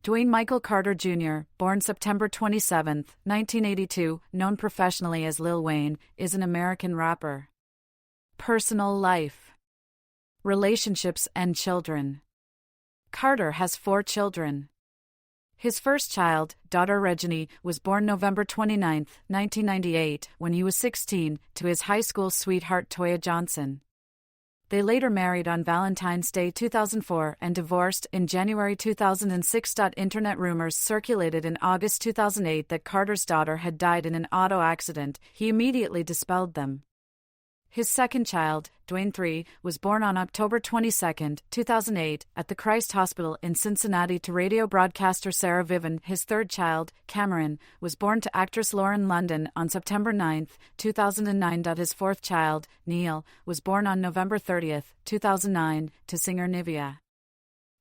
Dwayne Michael Carter Jr., born September 27, 1982, known professionally as Lil Wayne, is an American rapper. Personal life, relationships and children. Carter has 4 children. His first child, daughter Regina, was born November 29, 1998, when he was 16, to his high school sweetheart Toya Johnson. They later married on Valentine's Day 2004 and divorced in January 2006. Internet rumors circulated in August 2008 that Carter's daughter had died in an auto accident. He immediately dispelled them. His second child, Dwayne III, was born on October 22, 2008, at the Christ Hospital in Cincinnati to radio broadcaster Sarah Vivian. His third child, Cameron, was born to actress Lauren London on September 9, 2009. His fourth child, Neil, was born on November 30, 2009, to singer Nivea.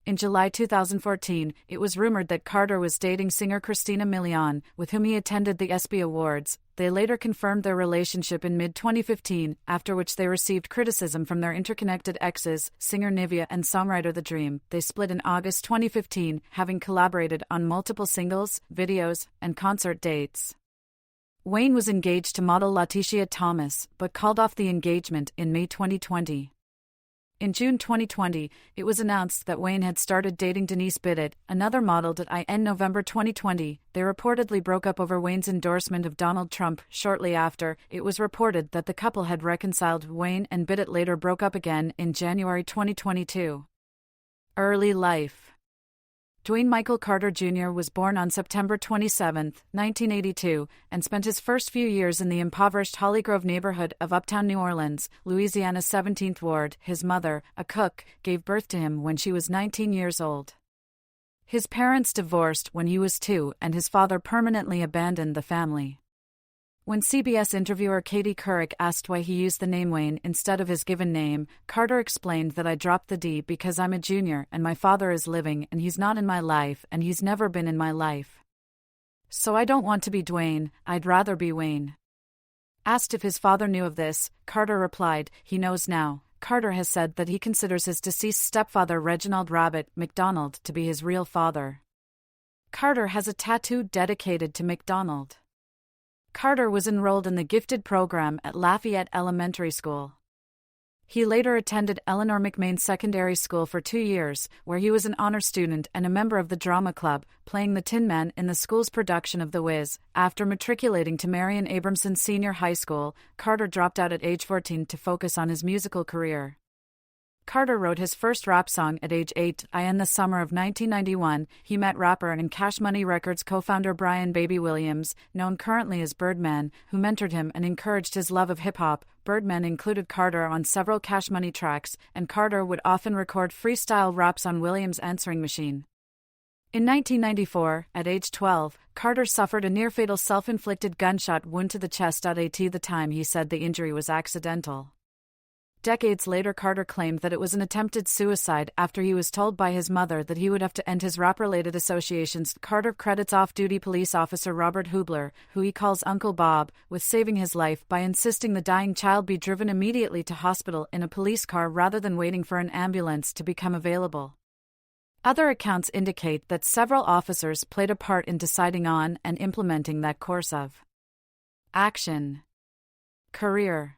In July 2014, it was rumored that Carter was dating singer Christina Milian, with whom he attended the ESPY Awards. They later confirmed their relationship in mid-2015, after which they received criticism from their interconnected exes, singer Nivea and songwriter The Dream. They split in August 2015, having collaborated on multiple singles, videos, and concert dates. Wayne was engaged to model Letitia Thomas, but called off the engagement in May 2020. In June 2020, it was announced that Wayne had started dating Denise Biddett, another model. In November 2020, they reportedly broke up over Wayne's endorsement of Donald Trump. Shortly after, it was reported that the couple had reconciled. Wayne and Biddett later broke up again in January 2022. Early life. Dwayne Michael Carter Jr. was born on September 27, 1982, and spent his first few years in the impoverished Hollygrove neighborhood of Uptown New Orleans, Louisiana's 17th Ward. His mother, a cook, gave birth to him when she was 19 years old. His parents divorced when he was 2, and his father permanently abandoned the family. When CBS interviewer Katie Couric asked why he used the name Wayne instead of his given name, Carter explained that I dropped the D because I'm a junior and my father is living and he's not in my life and he's never been in my life. So I don't want to be Dwayne, I'd rather be Wayne. Asked if his father knew of this, Carter replied, he knows now. Carter has said that he considers his deceased stepfather Reginald Rabbit McDonald to be his real father. Carter has a tattoo dedicated to McDonald. Carter was enrolled in the gifted program at Lafayette Elementary School. He later attended Eleanor McMain Secondary School for 2 years, where he was an honor student and a member of the drama club, playing the Tin Man in the school's production of The Wiz. After matriculating to Marion Abramson Senior High School, Carter dropped out at age 14 to focus on his musical career. Carter wrote his first rap song at age 8. In the summer of 1991, he met rapper and Cash Money Records co-founder Brian Baby Williams, known currently as Birdman, who mentored him and encouraged his love of hip-hop. Birdman included Carter on several Cash Money tracks, and Carter would often record freestyle raps on Williams' answering machine. In 1994, at age 12, Carter suffered a near-fatal self-inflicted gunshot wound to the chest. At the time he said the injury was accidental. Decades later, Carter claimed that it was an attempted suicide after he was told by his mother that he would have to end his rap-related associations. Carter credits off-duty police officer Robert Hubler, who he calls Uncle Bob, with saving his life by insisting the dying child be driven immediately to hospital in a police car rather than waiting for an ambulance to become available. Other accounts indicate that several officers played a part in deciding on and implementing that course of action. Career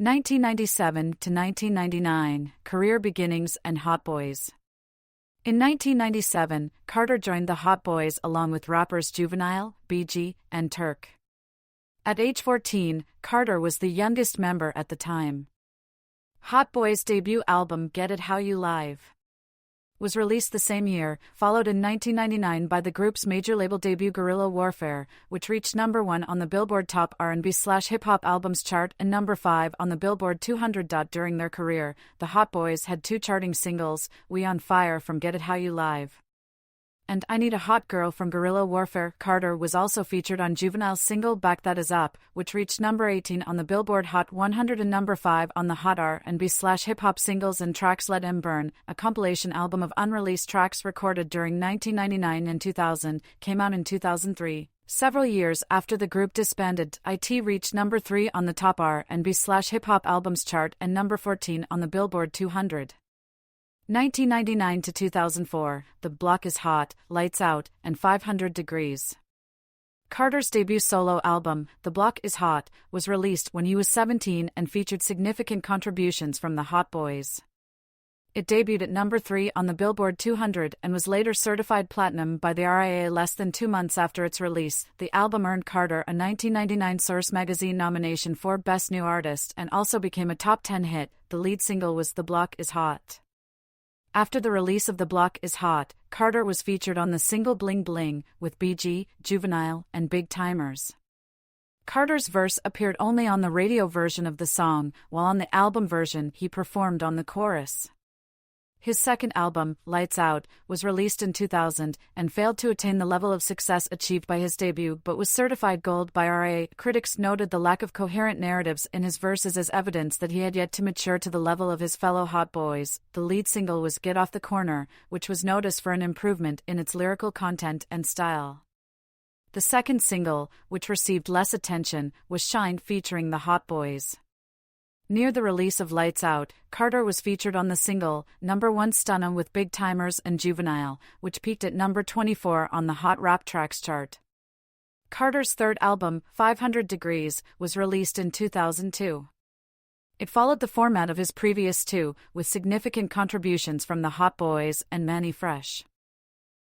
1997 to 1999, career beginnings and Hot Boys. In 1997, Carter joined the Hot Boys along with rappers Juvenile, BG, and Turk. At age 14, Carter was the youngest member at the time. Hot Boys' debut album Get It How You Live was released the same year, followed in 1999 by the group's major label debut Guerrilla Warfare, which reached number 1 on the Billboard Top R&B/Hip-Hop Albums chart and number 5 on the Billboard 200. During their career, the Hot Boys had 2 charting singles, We on Fire from Get It How You Live and I Need a Hot Girl from Guerrilla Warfare. Carter was also featured on Juvenile's single Back That Is Up, which reached number 18 on the Billboard Hot 100 and number 5 on the Hot R&B/Hip-Hop Singles and Tracks Let 'Em Burn, a compilation album of unreleased tracks recorded during 1999 and 2000, came out in 2003. Several years after the group disbanded, IT reached number 3 on the top R&B/Hip-Hop Albums chart and number 14 on the Billboard 200. 1999 to 2004, The Block is Hot, Lights Out, and 500 Degrees. Carter's debut solo album, The Block is Hot, was released when he was 17 and featured significant contributions from the Hot Boys. It debuted at number 3 on the Billboard 200 and was later certified platinum by the RIAA less than 2 months after its release. The album earned Carter a 1999 Source magazine nomination for Best New Artist and also became a top 10 hit. The lead single was The Block is Hot. After the release of The Block is Hot, Carter was featured on the single Bling Bling with BG, Juvenile, and Big Timers. Carter's verse appeared only on the radio version of the song, while on the album version he performed on the chorus. His second album, Lights Out, was released in 2000 and failed to attain the level of success achieved by his debut but was certified gold by RIAA. Critics noted the lack of coherent narratives in his verses as evidence that he had yet to mature to the level of his fellow Hot Boys. The lead single was Get Off the Corner, which was noticed for an improvement in its lyrical content and style. The second single, which received less attention, was Shine featuring the Hot Boys. Near the release of Lights Out, Carter was featured on the single, number 1 Stunna with Big Timers and Juvenile, which peaked at number 24 on the Hot Rap Tracks chart. Carter's third album, 500 Degrees, was released in 2002. It followed the format of his previous two, with significant contributions from the Hot Boys and Mannie Fresh.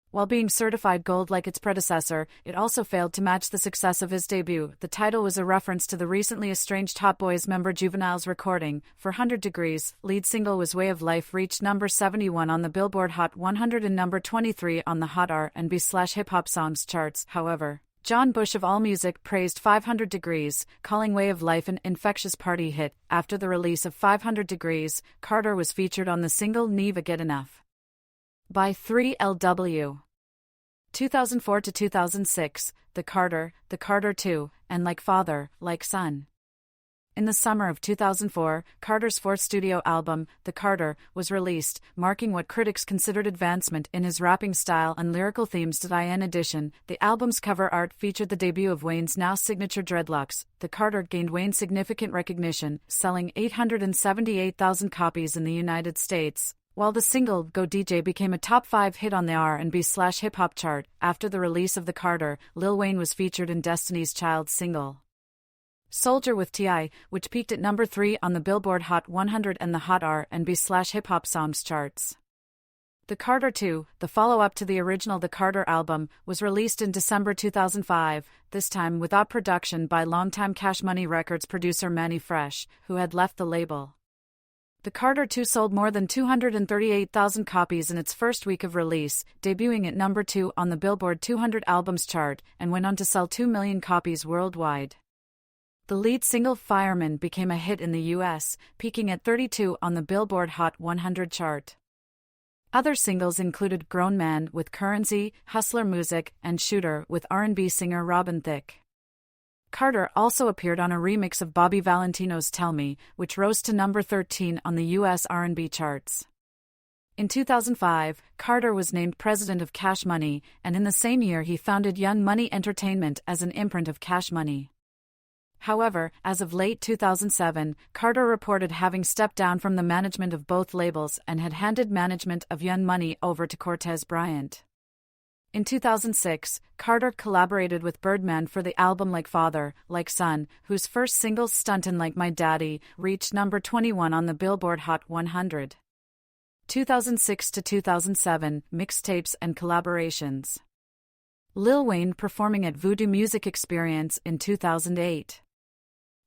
While being certified gold like its predecessor, it also failed to match the success of his debut. The title was a reference to the recently estranged Hot Boys member Juvenile's recording. For 100 Degrees, lead single was Way of Life reached number 71 on the Billboard Hot 100 and number 23 on the Hot R&B/Hip Hop Songs charts. However, John Bush of AllMusic praised 500 Degrees, calling Way of Life an infectious party hit. After the release of 500 Degrees, Carter was featured on the single Neva Get Enough by 3LW. 2004 to 2006, The Carter 2, and Like Father, Like Son. In the summer of 2004, Carter's fourth studio album, The Carter, was released, marking what critics considered advancement in his rapping style and lyrical themes. In addition, the album's cover art featured the debut of Wayne's now signature dreadlocks. The Carter gained Wayne significant recognition, selling 878,000 copies in the United States. While the single Go DJ became a top 5 hit on the R&B/hip hop chart. After the release of The Carter, Lil Wayne was featured in Destiny's Child's single Soldier with T.I., which peaked at number 3 on the Billboard Hot 100 and the Hot R&B/hip hop songs charts. The Carter 2, the follow-up to the original The Carter album, was released in December 2005, this time without production by longtime Cash Money Records producer Mannie Fresh, who had left the label. The Carter 2 sold more than 238,000 copies in its first week of release, debuting at number 2 on the Billboard 200 Albums chart, and went on to sell 2 million copies worldwide. The lead single Fireman became a hit in the US, peaking at 32 on the Billboard Hot 100 chart. Other singles included Grown Man with Currency, Hustler Music, and Shooter with R&B singer Robin Thicke. Carter also appeared on a remix of Bobby Valentino's Tell Me, which rose to number 13 on the U.S. R&B charts. In 2005, Carter was named president of Cash Money, and in the same year he founded Young Money Entertainment as an imprint of Cash Money. However, as of late 2007, Carter reported having stepped down from the management of both labels and had handed management of Young Money over to Cortez Bryant. In 2006, Carter collaborated with Birdman for the album Like Father, Like Son, whose first single Stuntin' Like My Daddy reached number 21 on the Billboard Hot 100. 2006 to 2007, Mixtapes and Collaborations. Lil Wayne performing at Voodoo Music Experience in 2008.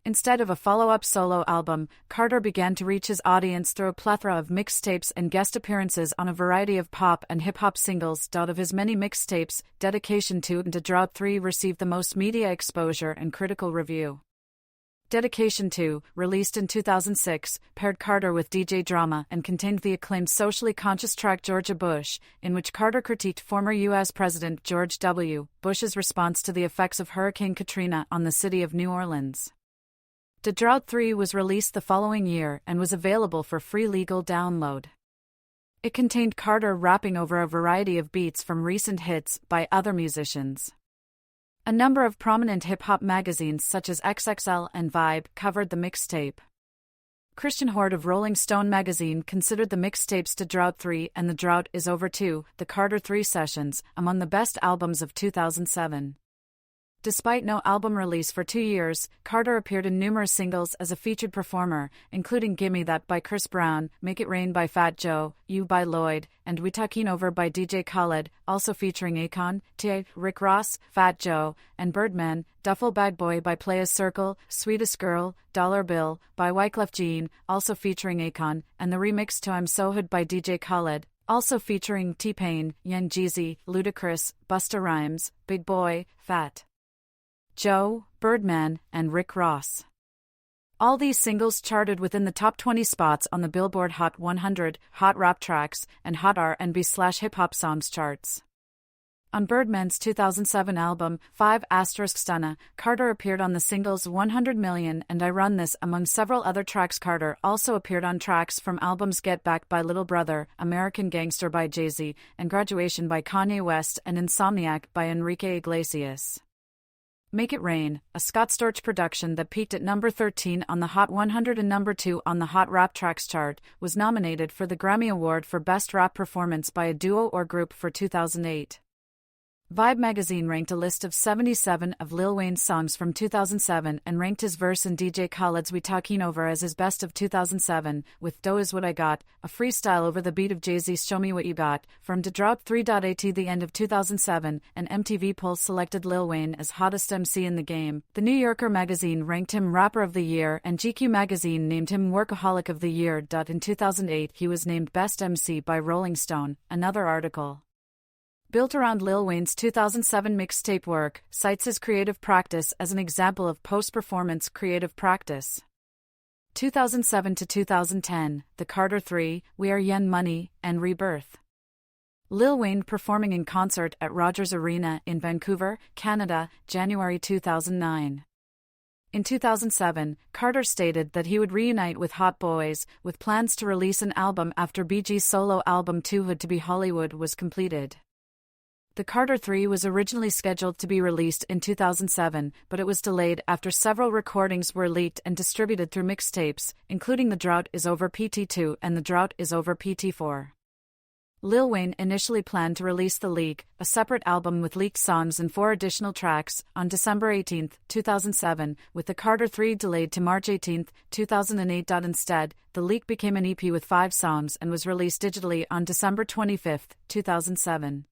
Instead of a follow-up solo album, Carter began to reach his audience through a plethora of mixtapes and guest appearances on a variety of pop and hip-hop singles. Of his many mixtapes, Dedication 2 and Drought 3 received the most media exposure and critical review. Dedication 2, released in 2006, paired Carter with DJ Drama and contained the acclaimed socially conscious track Georgia Bush, in which Carter critiqued former U.S. President George W. Bush's response to the effects of Hurricane Katrina on the city of New Orleans. The Drought 3 was released the following year and was available for free legal download. It contained Carter rapping over a variety of beats from recent hits by other musicians. A number of prominent hip-hop magazines such as XXL and Vibe covered the mixtape. Christian Horde of Rolling Stone magazine considered the Mixtapes to Drought 3 and The Drought Is Over 2, the Carter 3 sessions, among the best albums of 2007. Despite no album release for 2 years, Carter appeared in numerous singles as a featured performer, including Gimme That by Chris Brown, Make It Rain by Fat Joe, You by Lloyd, and We Talkin' Over by DJ Khaled, also featuring Akon, T.I., Rick Ross, Fat Joe, and Birdman, Duffel Bag Boy by Playaz Circle, Sweetest Girl, Dollar Bill, by Wyclef Jean, also featuring Akon, and the remix to I'm So Hood by DJ Khaled, also featuring T-Pain, Young Jeezy, Ludacris, Busta Rhymes, Big Boy, Fat Joe, Birdman, and Rick Ross. All these singles charted within the top 20 spots on the Billboard Hot 100, Hot Rap Tracks, and Hot R&B/Hip Hop Songs charts. On Birdman's 2007 album, 5** Stunna, Carter appeared on the singles 100 Million and I Run This among several other tracks. Carter also appeared on tracks from albums Get Back by Little Brother, American Gangster by Jay-Z, and Graduation by Kanye West and Insomniac by Enrique Iglesias. Make It Rain, a Scott Storch production that peaked at number 13 on the Hot 100 and number 2 on the Hot Rap Tracks chart, was nominated for the Grammy Award for Best Rap Performance by a Duo or Group for 2008. Vibe magazine ranked a list of 77 of Lil Wayne's songs from 2007 and ranked his verse in DJ Khaled's We Talkin' Over as his best of 2007, with Dough Is What I Got, a freestyle over the beat of Jay-Z's Show Me What You Got, from To Drought 3. At the end of 2007, an MTV poll selected Lil Wayne as hottest MC in the game. The New Yorker magazine ranked him Rapper of the Year and GQ magazine named him Workaholic of the Year. In 2008, he was named Best MC by Rolling Stone. Another article built around Lil Wayne's 2007 mixtape work, cites his creative practice as an example of post-performance creative practice. 2007 to 2010, The Carter 3, We Are Young Money, and Rebirth. Lil Wayne performing in concert at Rogers Arena in Vancouver, Canada, January 2009. In 2007, Carter stated that he would reunite with Hot Boys, with plans to release an album after BG's solo album Too Hood to Be Hollywood was completed. The Carter 3 was originally scheduled to be released in 2007, but it was delayed after several recordings were leaked and distributed through mixtapes, including The Drought Is Over PT2 and The Drought Is Over PT4. Lil Wayne initially planned to release The Leak, a separate album with leaked songs and 4 additional tracks, on December 18, 2007, with The Carter 3 delayed to March 18, 2008. Instead, The Leak became an EP with 5 songs and was released digitally on December 25, 2007.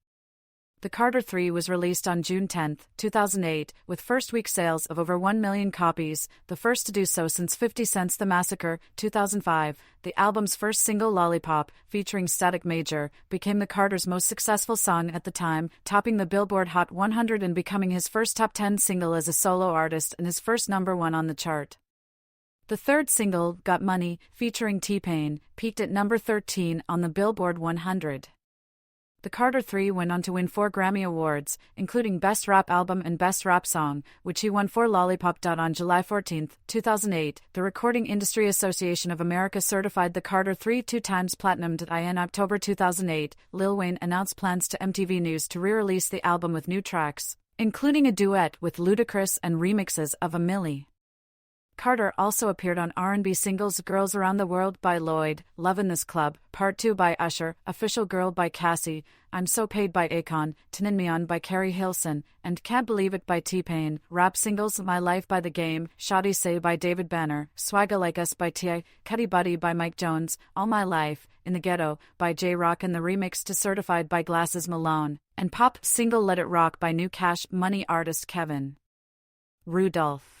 The Carter 3 was released on June 10, 2008, with first-week sales of over 1 million copies, the first to do so since 50 Cent's The Massacre, 2005. The album's first single, Lollipop, featuring Static Major, became the Carter's most successful song at the time, topping the Billboard Hot 100 and becoming his first top 10 single as a solo artist and his first number 1 on the chart. The third single, Got Money, featuring T-Pain, peaked at number 13 on the Billboard 100. The Carter 3 went on to win 4 Grammy Awards, including Best Rap Album and Best Rap Song, which he won for Lollipop. On July 14, 2008, the Recording Industry Association of America certified The Carter 3 2 times platinum. In October 2008, Lil Wayne announced plans to MTV News to re-release the album with new tracks, including a duet with Ludacris and remixes of A Milli. Carter also appeared on R&B singles Girls Around the World by Lloyd, Love in This Club, Part 2 by Usher, Official Girl by Cassie, I'm So Paid by Akon, Tinin Me On by Carrie Hilson, and Can't Believe It by T-Pain, rap singles My Life by The Game, Shawty Say by David Banner, Swagga Like Us by T.I., Cuddy Buddy by Mike Jones, All My Life, In the Ghetto by J-Rock and the remix to Certified by Glasses Malone, and pop single Let It Rock by new Cash Money artist Kevin Rudolph.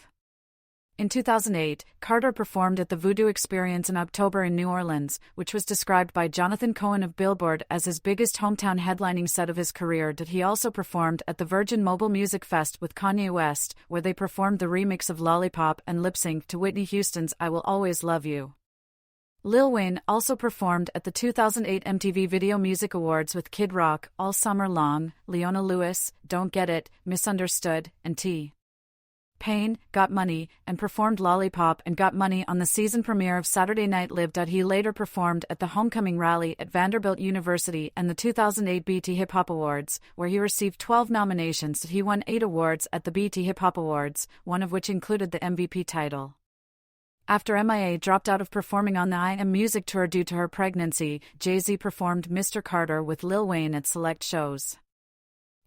In 2008, Carter performed at the Voodoo Experience in October in New Orleans, which was described by Jonathan Cohen of Billboard as his biggest hometown headlining set of his career. He also performed at the Virgin Mobile Music Fest with Kanye West, where they performed the remix of Lollipop and lip-synced to Whitney Houston's I Will Always Love You. Lil Wayne also performed at the 2008 MTV Video Music Awards with Kid Rock, All Summer Long, Leona Lewis, Don't Get It, Misunderstood, and T-Pain, Got Money, and performed Lollipop and Got Money on the season premiere of Saturday Night Live. He later performed at the Homecoming Rally at Vanderbilt University and the 2008 BET Hip Hop Awards, where he received 12 nominations. He won 8 awards at the BET Hip Hop Awards, one of which included the MVP title. After MIA dropped out of performing on the I Am Music tour due to her pregnancy, Jay-Z performed Mr. Carter with Lil Wayne at select shows.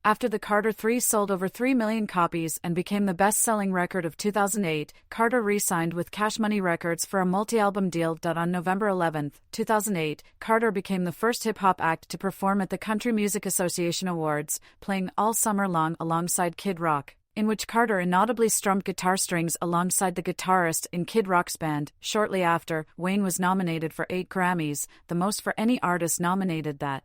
After the Carter 3 sold over 3 million copies and became the best-selling record of 2008, Carter re-signed with Cash Money Records for a multi-album deal. On November 11, 2008, Carter became the first hip-hop act to perform at the Country Music Association Awards, playing all summer long alongside Kid Rock, in which Carter inaudibly strummed guitar strings alongside the guitarist in Kid Rock's band. Shortly after, Wayne was nominated for 8 Grammys, the most for any artist nominated that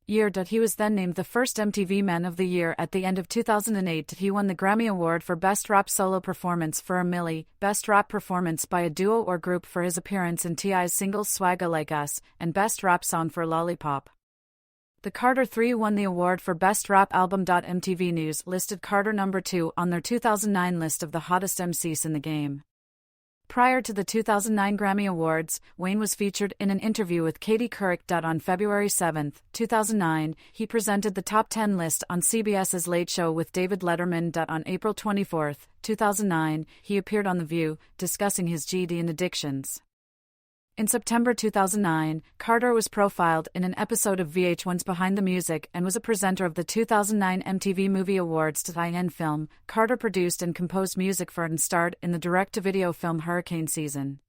year. He was then named the first MTV Man of the Year. At the end of 2008, he won the Grammy Award for Best Rap Solo Performance for A Milli, Best Rap Performance by a Duo or Group for his appearance in T.I.'s single Swagga Like Us, and Best Rap Song for Lollipop. The Carter 3 won the award for Best Rap Album. MTV News listed Carter number 2 on their 2009 list of the hottest MCs in the game. Prior to the 2009 Grammy Awards, Wayne was featured in an interview with Katie Couric. On February 7, 2009, he presented the top 10 list on CBS's Late Show with David Letterman. On April 24, 2009, he appeared on The View, discussing his GD and addictions. In September 2009, Carter was profiled in an episode of VH1's Behind the Music and was a presenter of the 2009 MTV Movie Awards. In film, Carter produced and composed music for and starred in the direct-to-video film Hurricane Season.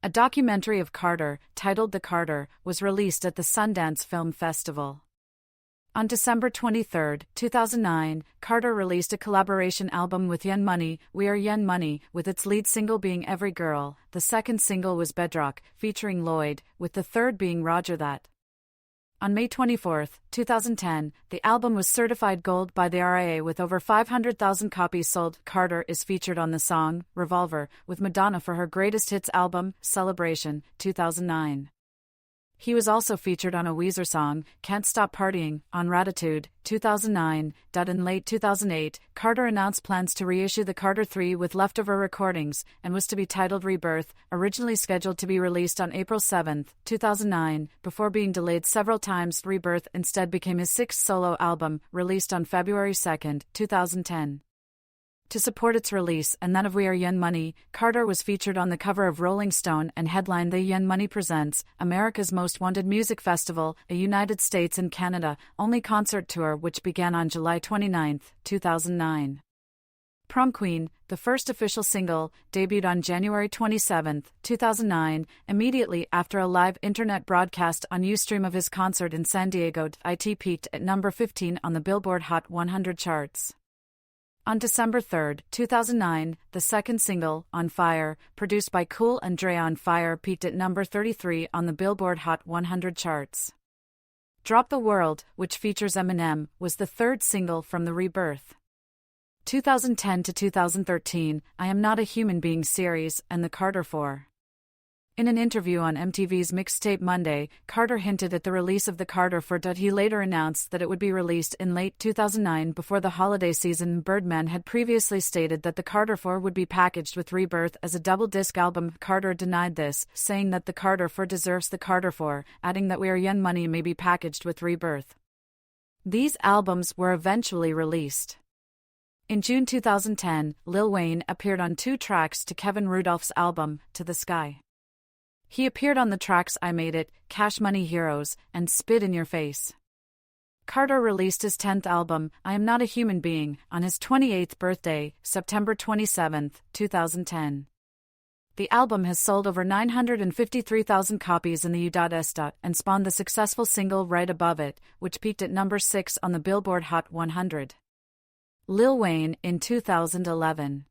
A documentary of Carter, titled The Carter, was released at the Sundance Film Festival. On December 23, 2009, Carter released a collaboration album with Young Money, We Are Young Money, with its lead single being Every Girl. The second single was Bedrock, featuring Lloyd, with the third being Roger That. On May 24, 2010, the album was certified gold by the RIA with over 500,000 copies sold. Carter is featured on the song, Revolver, with Madonna for her greatest hits album, Celebration, 2009. He was also featured on a Weezer song, Can't Stop Partying, on Ratitude, 2009. In late 2008, Carter announced plans to reissue the Carter 3 with leftover recordings, and was to be titled Rebirth, originally scheduled to be released on April 7, 2009, before being delayed several times. Rebirth instead became his 6th solo album, released on February 2, 2010. To support its release and that of We Are Young Money, Carter was featured on the cover of Rolling Stone and headlined the Young Money Presents, America's Most Wanted Music Festival, a United States and Canada only concert tour which began on July 29, 2009. Prom Queen, the first official single, debuted on January 27, 2009, immediately after a live internet broadcast on Ustream of his concert in San Diego. It peaked at number 15 on the Billboard Hot 100 charts. On December 3, 2009, the second single, On Fire, produced by Kool and Dre On Fire, peaked at number 33 on the Billboard Hot 100 charts. Drop the World, which features Eminem, was the third single from the Rebirth 2010 to 2013, I Am Not a Human Being series, and the Carter 4. In an interview on MTV's Mixtape Monday, Carter hinted at the release of the Carter 4. He later announced that it would be released in late 2009 before the holiday season. Birdman had previously stated that the Carter 4 would be packaged with Rebirth as a double-disc album. Carter denied this, saying that the Carter 4 deserves the Carter 4, adding that We Are Young Money may be packaged with Rebirth. These albums were eventually released. In June 2010, Lil Wayne appeared on 2 tracks to Kevin Rudolph's album, To the Sky. He appeared on the tracks I Made It, Cash Money Heroes, and Spit in Your Face. Carter released his 10th album, I Am Not a Human Being, on his 28th birthday, September 27, 2010. The album has sold over 953,000 copies in the U.S. and spawned the successful single Right Above It, which peaked at number 6 on the Billboard Hot 100. Lil Wayne in 2011.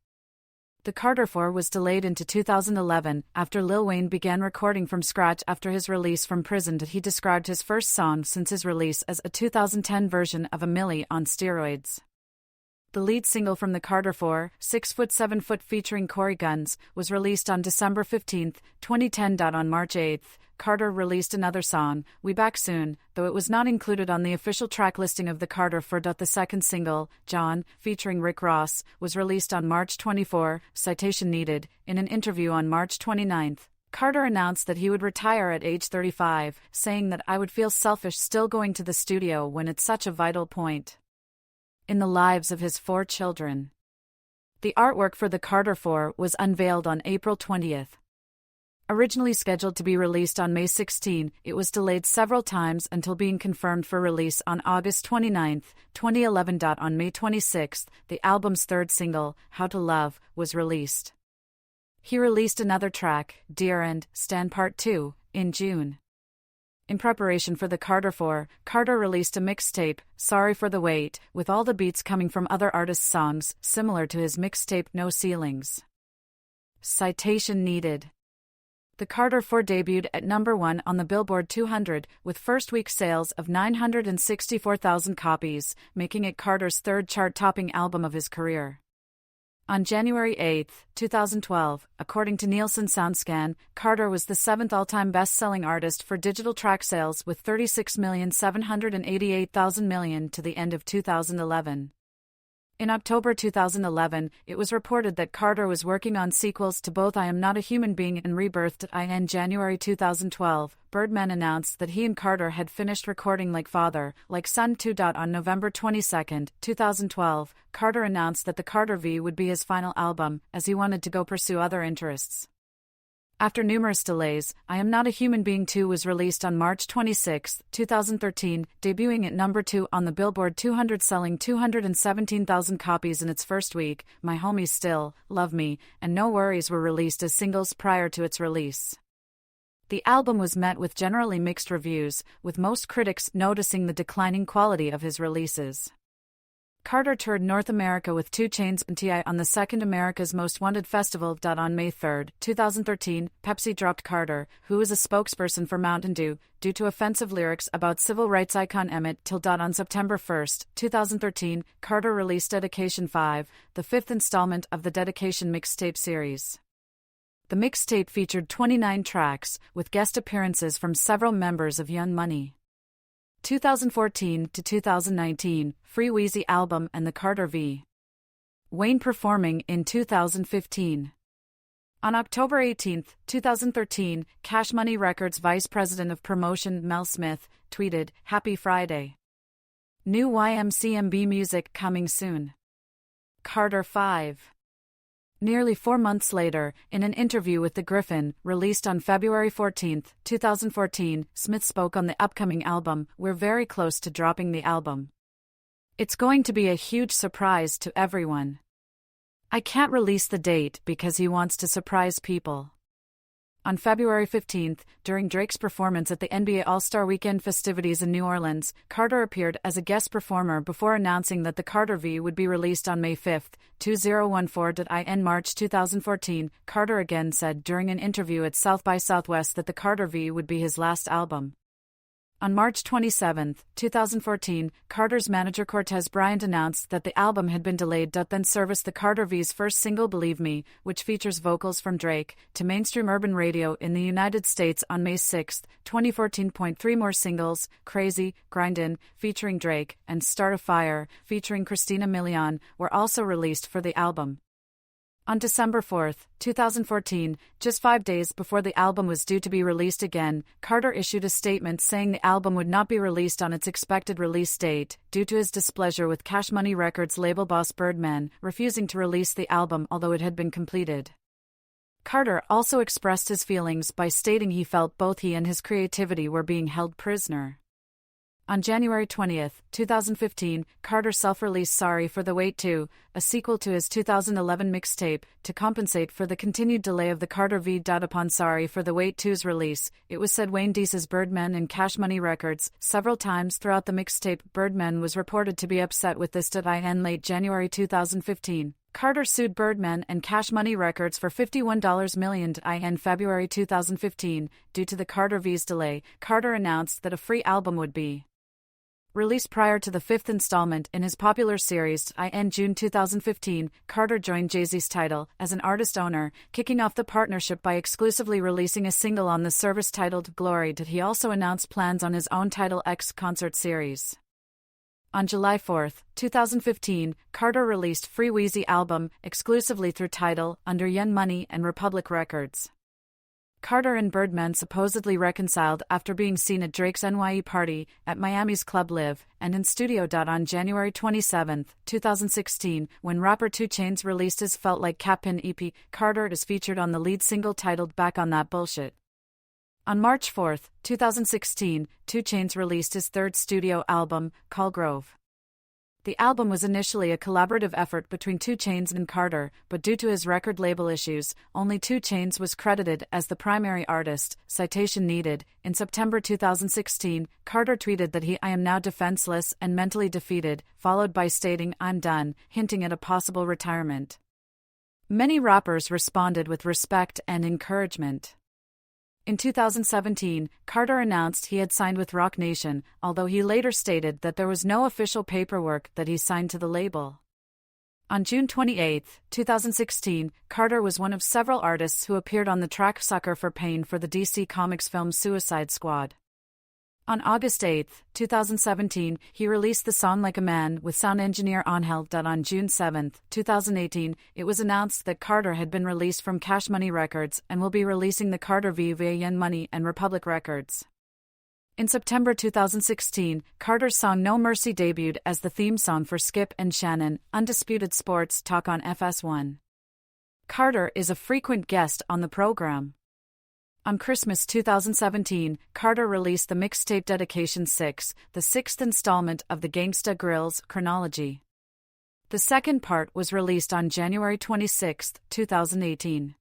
The Carter 4 was delayed into 2011 after Lil Wayne began recording from scratch after his release from prison. He described his first song since his release as a 2010 version of A Milli on steroids. The lead single from the Carter 4, 6 Foot 7 Foot featuring Corey Guns, was released on December 15, 2010. On March 8, Carter released another song, We Back Soon, though it was not included on the official track listing of the Carter 4. The second single, John, featuring Rick Ross, was released on March 24, citation needed. In an interview on March 29, Carter announced that he would retire at age 35, saying that I would feel selfish still going to the studio when it's such a vital point in the lives of his 4 children. The artwork for the Carter 4 was unveiled on April 20th. Originally scheduled to be released on May 16, it was delayed several times until being confirmed for release on August 29, 2011. On May 26, the album's third single, How to Love, was released. He released another track, Dear and Stand Part 2, in June. In preparation for the Carter 4, Carter released a mixtape, Sorry for the Wait, with all the beats coming from other artists' songs, similar to his mixtape No Ceilings. Citation needed. The Carter 4 debuted at number 1 on the Billboard 200, with first-week sales of 964,000 copies, making it Carter's third chart-topping album of his career. On January 8, 2012, according to Nielsen SoundScan, Carter was the seventh all-time best-selling artist for digital track sales with 36,788,000 million to the end of 2011. In October 2011, it was reported that Carter was working on sequels to both I Am Not a Human Being and Rebirthed. In January 2012, Birdman announced that he and Carter had finished recording Like Father, Like Son 2. On November 22, 2012, Carter announced that the Carter V would be his final album, as he wanted to go pursue other interests. After numerous delays, I Am Not a Human Being 2 was released on March 26, 2013, debuting at number 2 on the Billboard 200, selling 217,000 copies in its first week. My Homies Still, Love Me, and No Worries were released as singles prior to its release. The album was met with generally mixed reviews, with most critics noticing the declining quality of his releases. Carter toured North America with 2 Chainz and T.I. on the second America's Most Wanted Festival. On May 3, 2013, Pepsi dropped Carter, who was a spokesperson for Mountain Dew, due to offensive lyrics about civil rights icon Emmett Till. On September 1, 2013, Carter released Dedication 5, the fifth installment of the Dedication mixtape series. The mixtape featured 29 tracks, with guest appearances from several members of Young Money. 2014 to 2019, Free Weezy album and the Carter V. Wayne performing in 2015. On October 18, 2013, Cash Money Records Vice President of Promotion Mel Smith tweeted, Happy Friday. New YMCMB music coming soon. Carter 5. Nearly 4 months later, in an interview with The Griffin, released on February 14, 2014, Smith spoke on the upcoming album. We're very close to dropping the album. It's going to be a huge surprise to everyone. I can't release the date because he wants to surprise people. On February 15, during Drake's performance at the NBA All-Star Weekend festivities in New Orleans, Carter appeared as a guest performer before announcing that the Carter V would be released on May 5, 2014. In March 2014, Carter again said during an interview at South by Southwest that the Carter V would be his last album. On March 27, 2014, Carter's manager Cortez Bryant announced that the album had been delayed. Then serviced the Carter V's first single Believe Me, which features vocals from Drake, to mainstream urban radio in the United States on May 6, 2014. 3 more singles, Crazy, Grindin', featuring Drake, and Start a Fire, featuring Christina Milian, were also released for the album. On December 4, 2014, just 5 days before the album was due to be released again, Carter issued a statement saying the album would not be released on its expected release date, due to his displeasure with Cash Money Records label boss Birdman refusing to release the album although it had been completed. Carter also expressed his feelings by stating he felt both he and his creativity were being held prisoner. On January 20, 2015, Carter self-released Sorry for the Wait 2, a sequel to his 2011 mixtape, to compensate for the continued delay of the Carter V. Upon Sorry for the Wait 2's release, it was said Wayne disses Birdman and Cash Money Records. Several times throughout the mixtape, Birdman was reported to be upset with this. In late January 2015, Carter sued Birdman and Cash Money Records for $51 million. In February 2015, due to the Carter V's delay, Carter announced that a free album would be released prior to the fifth installment in his popular series. In June 2015, Carter joined Jay-Z's Tidal as an artist owner, kicking off the partnership by exclusively releasing a single on the service titled Glory. He also announced plans on his own Tidal X concert series. On July 4, 2015, Carter released Free Weezy album exclusively through Tidal under Young Money and Republic Records. Carter and Birdman supposedly reconciled after being seen at Drake's NYE party at Miami's Club Live and in studio. On January 27, 2016, when rapper 2 Chainz released his Felt Like Capin EP, Carter is featured on the lead single titled Back on That Bullshit. On March 4, 2016, 2 Chainz released his third studio album, Call Grove. The album was initially a collaborative effort between 2 Chainz and Carter, but due to his record label issues, only 2 Chainz was credited as the primary artist. Citation needed. In September 2016, Carter tweeted that I am now defenseless and mentally defeated, followed by stating, "I'm done," hinting at a possible retirement. Many rappers responded with respect and encouragement. In 2017, Carter announced he had signed with Roc Nation, although he later stated that there was no official paperwork that he signed to the label. On June 28, 2016, Carter was one of several artists who appeared on the track Sucker for Pain for the DC Comics film Suicide Squad. On August 8, 2017, he released the song Like a Man with sound engineer Angel. On June 7, 2018, it was announced that Carter had been released from Cash Money Records and will be releasing the Carter V via Yen Money and Republic Records. In September 2016, Carter's song No Mercy debuted as the theme song for Skip and Shannon, Undisputed Sports Talk on FS1. Carter is a frequent guest on the program. On Christmas 2017, Carter released the mixtape Dedication 6, the 6th installment of the Gangsta Grillz chronology. The second part was released on January 26, 2018.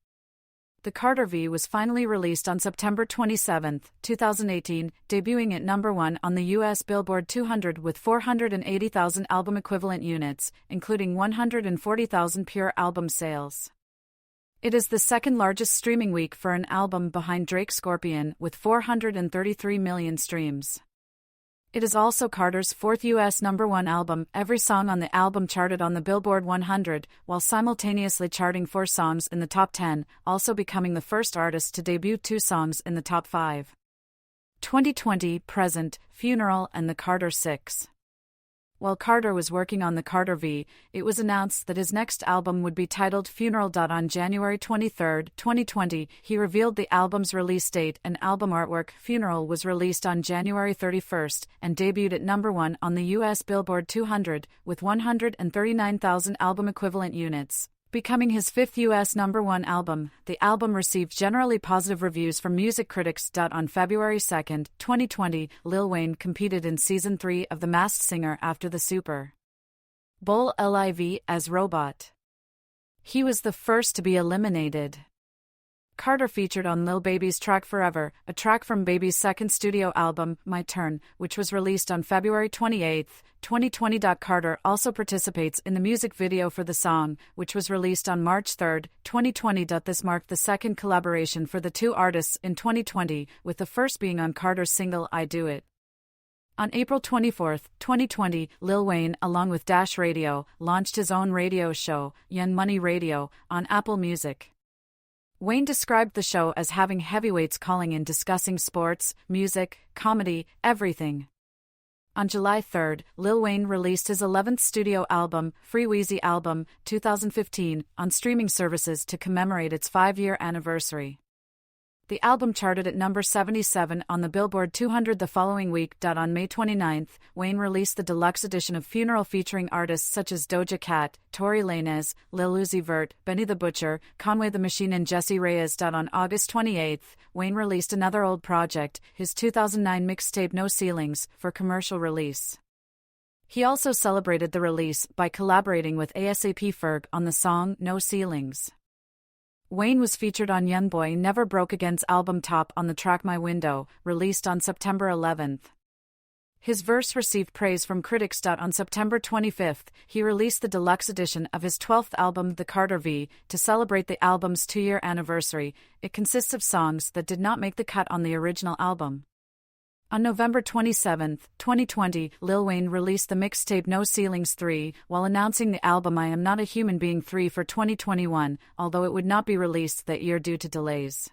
The Carter V was finally released on September 27, 2018, debuting at number 1 on the U.S. Billboard 200 with 480,000 album equivalent units, including 140,000 pure album sales. It is the second largest streaming week for an album behind Drake's Scorpion with 433 million streams. It is also Carter's fourth U.S. number 1 album. Every song on the album charted on the Billboard 100, while simultaneously charting 4 songs in the top 10, also becoming the first artist to debut 2 songs in the top 5. 2020, Present, Funeral and the Carter 6. While Carter was working on the Carter V, it was announced that his next album would be titled Funeral. On January 23, 2020, he revealed the album's release date and album artwork. Funeral was released on January 31 and debuted at number 1 on the U.S. Billboard 200 with 139,000 album equivalent units. Becoming his 5th U.S. number 1 album, the album received generally positive reviews from music critics. On February 2, 2020, Lil Wayne competed in Season 3 of The Masked Singer after the Super Bowl Live as Robot. He was the first to be eliminated. Carter featured on Lil Baby's track Forever, a track from Baby's second studio album, My Turn, which was released on February 28, 2020. Carter also participates in the music video for the song, which was released on March 3, 2020. This marked the second collaboration for the 2 artists in 2020, with the first being on Carter's single I Do It. On April 24, 2020, Lil Wayne, along with Dash Radio, launched his own radio show, Yen Money Radio, on Apple Music. Wayne described the show as having heavyweights calling in discussing sports, music, comedy, everything. On July 3, Lil Wayne released his 11th studio album, Free Weezy Album, 2015, on streaming services to commemorate its 5-year anniversary. The album charted at number 77 on the Billboard 200 the following week. On May 29, Wayne released the deluxe edition of Funeral featuring artists such as Doja Cat, Tory Lanez, Lil Uzi Vert, Benny the Butcher, Conway the Machine and Jesse Reyes. On August 28, Wayne released another old project, his 2009 mixtape No Ceilings, for commercial release. He also celebrated the release by collaborating with ASAP Ferg on the song No Ceilings. Wayne was featured on Youngboy Never Broke Again's album Top on the track My Window, released on September 11. His verse received praise from critics. On September 25, he released the deluxe edition of his 12th album The Carter V, to celebrate the album's 2-year anniversary. It consists of songs that did not make the cut on the original album. On November 27, 2020, Lil Wayne released the mixtape No Ceilings 3, while announcing the album I Am Not a Human Being 3 for 2021, although it would not be released that year due to delays.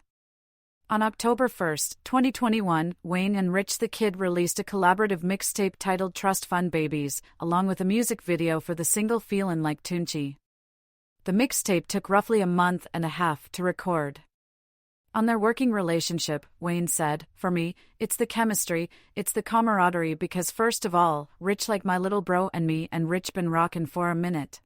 On October 1, 2021, Wayne and Rich the Kid released a collaborative mixtape titled Trust Fund Babies, along with a music video for the single Feelin' Like Tunchi. The mixtape took roughly a month and a half to record. On their working relationship, Wayne said, "For me, it's the chemistry, it's the camaraderie because first of all, Rich like my little bro and me and Rich been rockin' for a minute."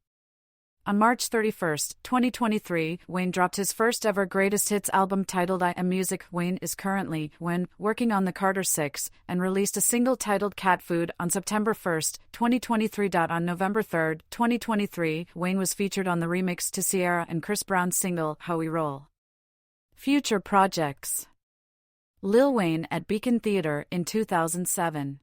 On March 31, 2023, Wayne dropped his first ever greatest hits album titled I Am Music. Wayne is currently, working on the Carter 6, and released a single titled Cat Food on September 1, 2023. On November 3, 2023, Wayne was featured on the remix to Ciara and Chris Brown's single, How We Roll. Future projects. Lil Wayne at Beacon Theater in 2007.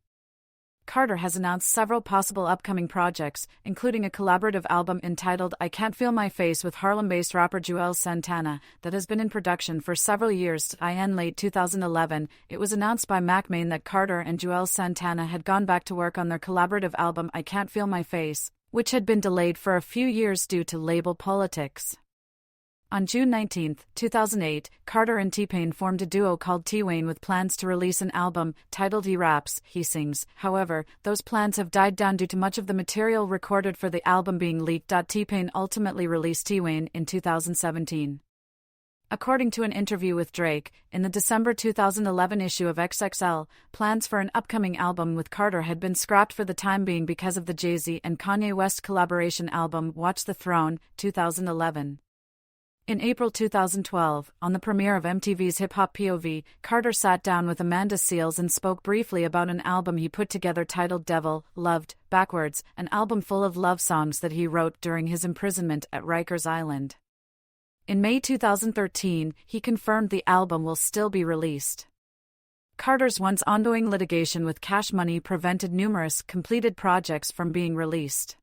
Carter has announced several possible upcoming projects, including a collaborative album entitled I Can't Feel My Face with Harlem-based rapper Juelz Santana, that has been in production for several years. In late 2011, it was announced by Mac Main that Carter and Juelz Santana had gone back to work on their collaborative album I Can't Feel My Face, which had been delayed for a few years due to label politics. On June 19, 2008, Carter and T-Pain formed a duo called T-Wayne with plans to release an album titled He Raps, He Sings. However, those plans have died down due to much of the material recorded for the album being leaked. T-Pain ultimately released T-Wayne in 2017. According to an interview with Drake, in the December 2011 issue of XXL, plans for an upcoming album with Carter had been scrapped for the time being because of the Jay-Z and Kanye West collaboration album Watch the Throne, 2011. In April 2012, on the premiere of MTV's Hip Hop POV, Carter sat down with Amanda Seales and spoke briefly about an album he put together titled Devil, Loved, Backwards, an album full of love songs that he wrote during his imprisonment at Rikers Island. In May 2013, he confirmed the album will still be released. Carter's once ongoing litigation with Cash Money prevented numerous completed projects from being released.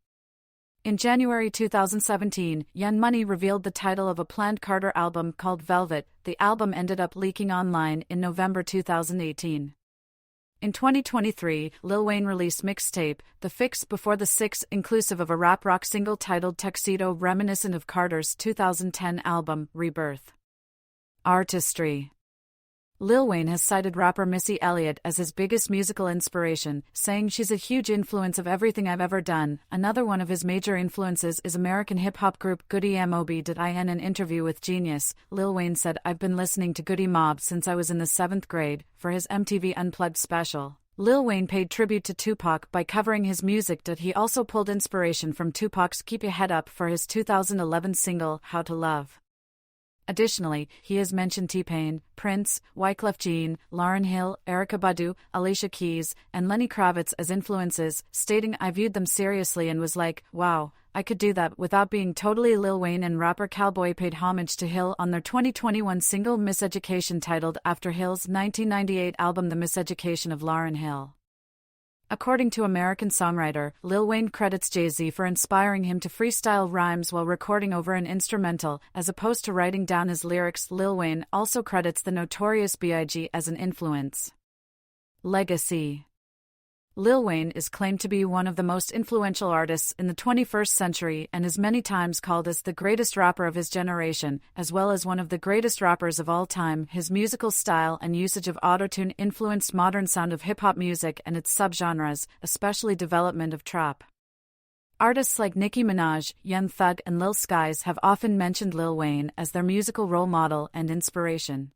In January 2017, Young Money revealed the title of a planned Carter album called Velvet. The album ended up leaking online in November 2018. In 2023, Lil Wayne released Mixtape, The Fix Before the Six, inclusive of a rap rock single titled Tuxedo, reminiscent of Carter's 2010 album, Rebirth. Artistry. Lil Wayne has cited rapper Missy Elliott as his biggest musical inspiration, saying she's a huge influence of everything I've ever done. Another one of his major influences is American hip-hop group Goody Mob. In an interview with Genius, Lil Wayne said, "I've been listening to Goody Mob since I was in the 7th grade." For his MTV Unplugged special, Lil Wayne paid tribute to Tupac by covering his music. He also pulled inspiration from Tupac's Keep Your Head Up for his 2011 single, How to Love. Additionally, he has mentioned T-Pain, Prince, Wyclef Jean, Lauryn Hill, Erykah Badu, Alicia Keys, and Lenny Kravitz as influences, stating, "I viewed them seriously and was like, wow, I could do that without being totally." Lil Wayne and rapper Cowboy paid homage to Hill on their 2021 single Miseducation, titled after Hill's 1998 album The Miseducation of Lauryn Hill. According to American songwriter, Lil Wayne credits Jay-Z for inspiring him to freestyle rhymes while recording over an instrumental, as opposed to writing down his lyrics. Lil Wayne also credits the Notorious B.I.G. as an influence. Legacy. Lil Wayne is claimed to be one of the most influential artists in the 21st century and is many times called as the greatest rapper of his generation, as well as one of the greatest rappers of all time. His musical style and usage of autotune influenced modern sound of hip-hop music and its subgenres, especially development of trap. Artists like Nicki Minaj, Young Thug, and Lil Skies have often mentioned Lil Wayne as their musical role model and inspiration.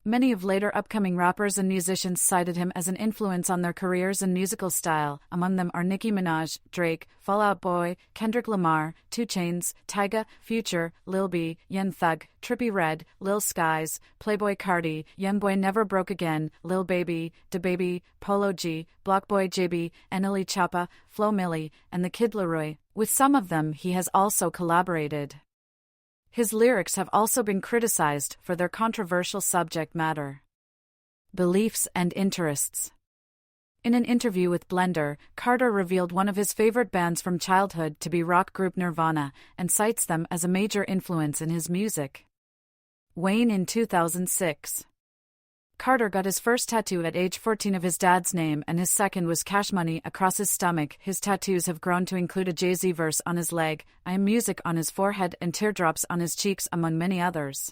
Many of later upcoming rappers and musicians cited him as an influence on their careers and musical style. Among them are Nicki Minaj, Drake, Fall Out Boy, Kendrick Lamar, 2 Chainz, Tyga, Future, Lil B, Young Thug, Trippie Redd, Lil Skies, Playboi Carti, Youngboy Never Broke Again, Lil Baby, DaBaby, Polo G, Blockboy JB, NLE Choppa, Flo Milli, and The Kid Laroi. With some of them he has also collaborated. His lyrics have also been criticized for their controversial subject matter. Beliefs and interests. In an interview with Blender, Carter revealed one of his favorite bands from childhood to be rock group Nirvana, and cites them as a major influence in his music. Wayne in 2006. Carter got his first tattoo at age 14 of his dad's name, and his second was Cash Money across his stomach. His tattoos have grown to include a Jay-Z verse on his leg, I Am Music on his forehead, and teardrops on his cheeks, among many others.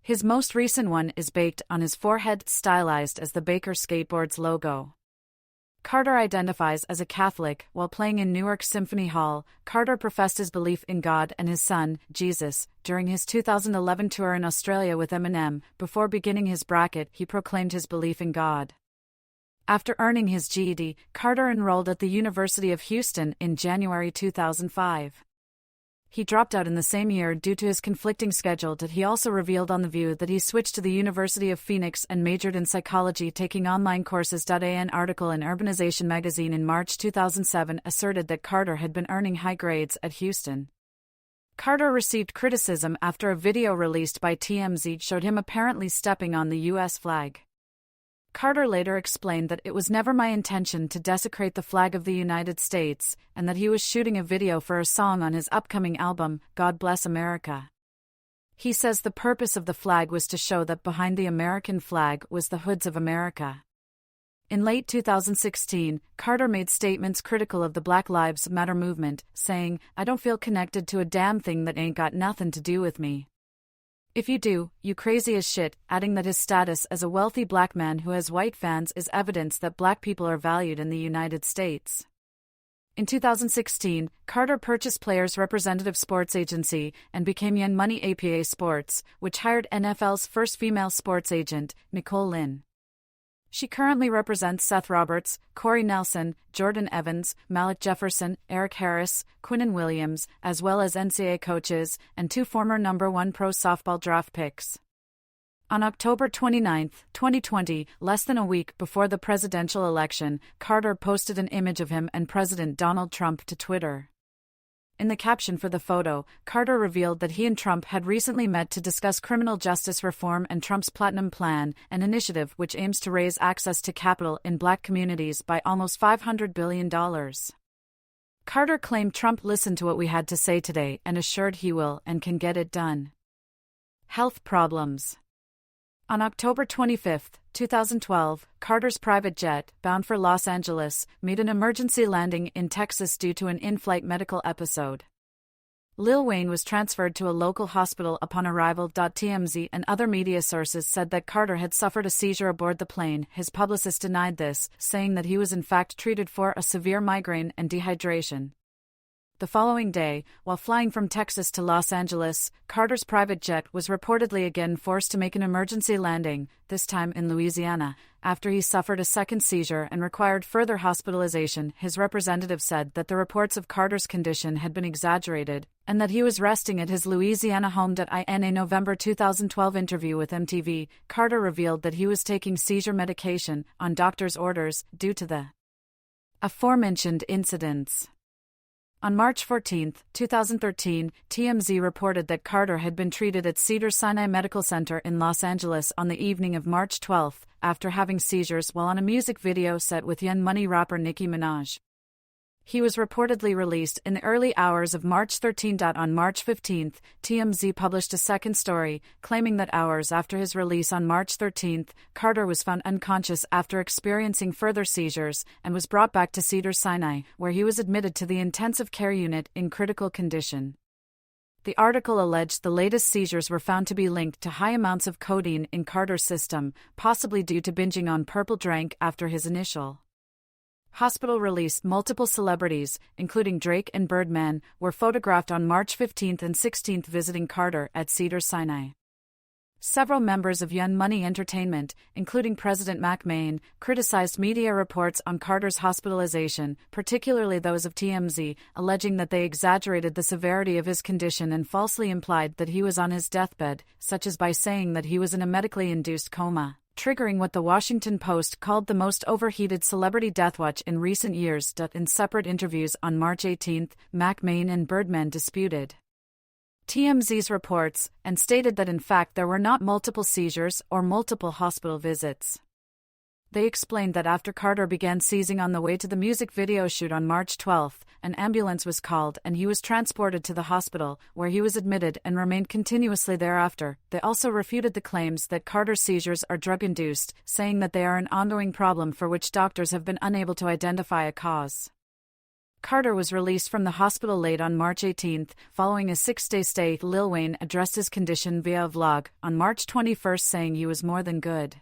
His most recent one is baked on his forehead, stylized as the Baker Skateboards logo. Carter identifies as a Catholic. While playing in Newark Symphony Hall, Carter professed his belief in God and his son, Jesus, during his 2011 tour in Australia with Eminem. Before beginning his bracket, he proclaimed his belief in God. After earning his GED, Carter enrolled at the University of Houston in January 2005. He dropped out in the same year due to his conflicting schedule. He also revealed on The View that he switched to the University of Phoenix and majored in psychology, taking online courses. An article in Urbanization magazine in March 2007 asserted that Carter had been earning high grades at Houston. Carter received criticism after a video released by TMZ showed him apparently stepping on the U.S. flag. Carter later explained that it was never my intention to desecrate the flag of the United States, and that he was shooting a video for a song on his upcoming album, God Bless America. He says the purpose of the flag was to show that behind the American flag was the hoods of America. In late 2016, Carter made statements critical of the Black Lives Matter movement, saying, "I don't feel connected to a damn thing that ain't got nothing to do with me. If you do, you crazy as shit," adding that his status as a wealthy black man who has white fans is evidence that black people are valued in the United States. In 2016, Carter purchased Players Representative Sports Agency and became Young Money APA Sports, which hired NFL's first female sports agent, Nicole Lynn. She currently represents Seth Roberts, Corey Nelson, Jordan Evans, Malik Jefferson, Eric Harris, Quinnen Williams, as well as NCAA coaches, and 2 former number 1 pro softball draft picks. On October 29, 2020, less than a week before the presidential election, Carter posted an image of him and President Donald Trump to Twitter. In the caption for the photo, Carter revealed that he and Trump had recently met to discuss criminal justice reform and Trump's Platinum Plan, an initiative which aims to raise access to capital in black communities by almost $500 billion. Carter claimed Trump listened to what we had to say today and assured he will and can get it done. Health problems. On October 25, 2012, Carter's private jet, bound for Los Angeles, made an emergency landing in Texas due to an in-flight medical episode. Lil Wayne was transferred to a local hospital upon arrival. TMZ and other media sources said that Carter had suffered a seizure aboard the plane. His publicist denied this, saying that he was in fact treated for a severe migraine and dehydration. The following day, while flying from Texas to Los Angeles, Carter's private jet was reportedly again forced to make an emergency landing, this time in Louisiana, after he suffered a second seizure and required further hospitalization. His representative said that the reports of Carter's condition had been exaggerated, and that he was resting at his Louisiana home. In a November 2012 interview with MTV, Carter revealed that he was taking seizure medication, on doctor's orders, due to the aforementioned incidents. On March 14, 2013, TMZ reported that Carter had been treated at Cedars-Sinai Medical Center in Los Angeles on the evening of March 12 after having seizures while on a music video set with Young Money rapper Nicki Minaj. He was reportedly released in the early hours of March 13. On March 15, TMZ published a second story, claiming that hours after his release on March 13, Carter was found unconscious after experiencing further seizures and was brought back to Cedars-Sinai, where he was admitted to the intensive care unit in critical condition. The article alleged the latest seizures were found to be linked to high amounts of codeine in Carter's system, possibly due to binging on purple drank after his initial hospital release. Multiple celebrities, including Drake and Birdman, were photographed on March 15 and 16 visiting Carter at Cedars-Sinai. Several members of Young Money Entertainment, including President McMahon, criticized media reports on Carter's hospitalization, particularly those of TMZ, alleging that they exaggerated the severity of his condition and falsely implied that he was on his deathbed, such as by saying that he was in a medically induced coma, triggering what the Washington Post called the most overheated celebrity deathwatch in recent years. In separate interviews on March 18, McMahon and Birdman disputed TMZ's reports and stated that in fact there were not multiple seizures or multiple hospital visits. They explained that after Carter began seizing on the way to the music video shoot on March 12, an ambulance was called and he was transported to the hospital, where he was admitted and remained continuously thereafter. They also refuted the claims that Carter's seizures are drug-induced, saying that they are an ongoing problem for which doctors have been unable to identify a cause. Carter was released from the hospital late on March 18, following a 6-day stay. Lil Wayne addressed his condition via a vlog on March 21, saying he was more than good.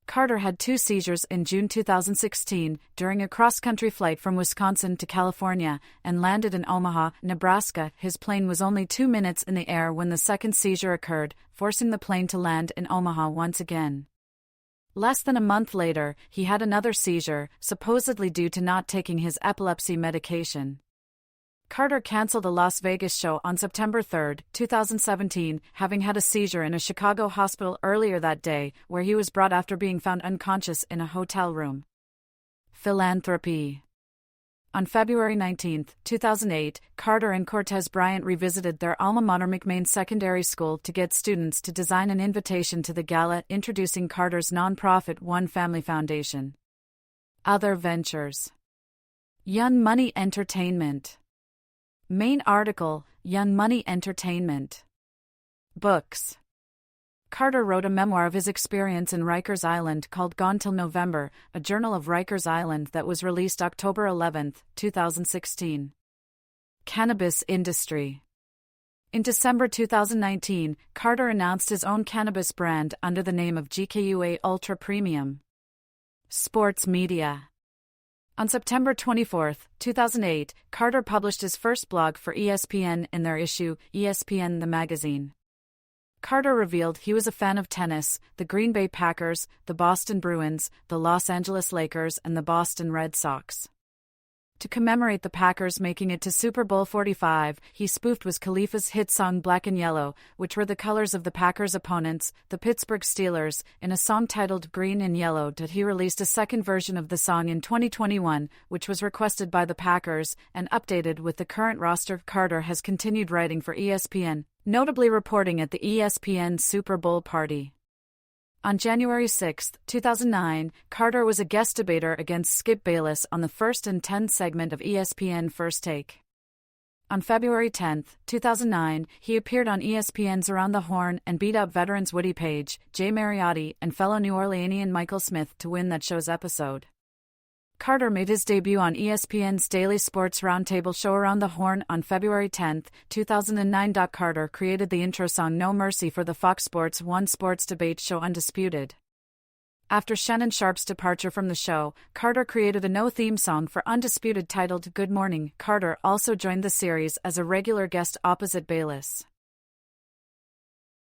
Carter had 2 seizures in June 2016 during a cross-country flight from Wisconsin to California and landed in Omaha, Nebraska. His plane was only 2 minutes in the air when the second seizure occurred, forcing the plane to land in Omaha once again. Less than a month later, he had another seizure, supposedly due to not taking his epilepsy medication. Carter canceled a Las Vegas show on September 3, 2017, having had a seizure in a Chicago hospital earlier that day, where he was brought after being found unconscious in a hotel room. Philanthropy. On February 19, 2008, Carter and Cortez Bryant revisited their alma mater McMain Secondary School to get students to design an invitation to the gala introducing Carter's nonprofit One Family Foundation. Other ventures. Young Money Entertainment. Main article, Young Money Entertainment. Books. Carter wrote a memoir of his experience in Rikers Island called Gone Till November, a journal of Rikers Island that was released October 11, 2016. Cannabis industry. In December 2019, Carter announced his own cannabis brand under the name of GKUA Ultra Premium. Sports media. On September 24, 2008, Carter published his first blog for ESPN in their issue, ESPN the Magazine. Carter revealed he was a fan of tennis, the Green Bay Packers, the Boston Bruins, the Los Angeles Lakers, and the Boston Red Sox. To commemorate the Packers making it to Super Bowl 45, he spoofed Wiz Khalifa's hit song Black and Yellow, which were the colors of the Packers' opponents, the Pittsburgh Steelers, in a song titled Green and Yellow. He released a second version of the song in 2021, which was requested by the Packers, and updated with the current roster. Carter has continued writing for ESPN, notably reporting at the ESPN Super Bowl party. On January 6, 2009, Carter was a guest debater against Skip Bayless on the First and 10 segment of ESPN First Take. On February 10, 2009, he appeared on ESPN's Around the Horn and beat up veterans Woody Page, Jay Mariotti, and fellow New Orleanian Michael Smith to win that show's episode. Carter made his debut on ESPN's daily sports roundtable show Around the Horn on February 10, 2009. Carter created the intro song No Mercy for the Fox Sports 1 sports debate show Undisputed. After Shannon Sharpe's departure from the show, Carter created a no-theme song for Undisputed titled Good Morning. Carter also joined the series as a regular guest opposite Bayless.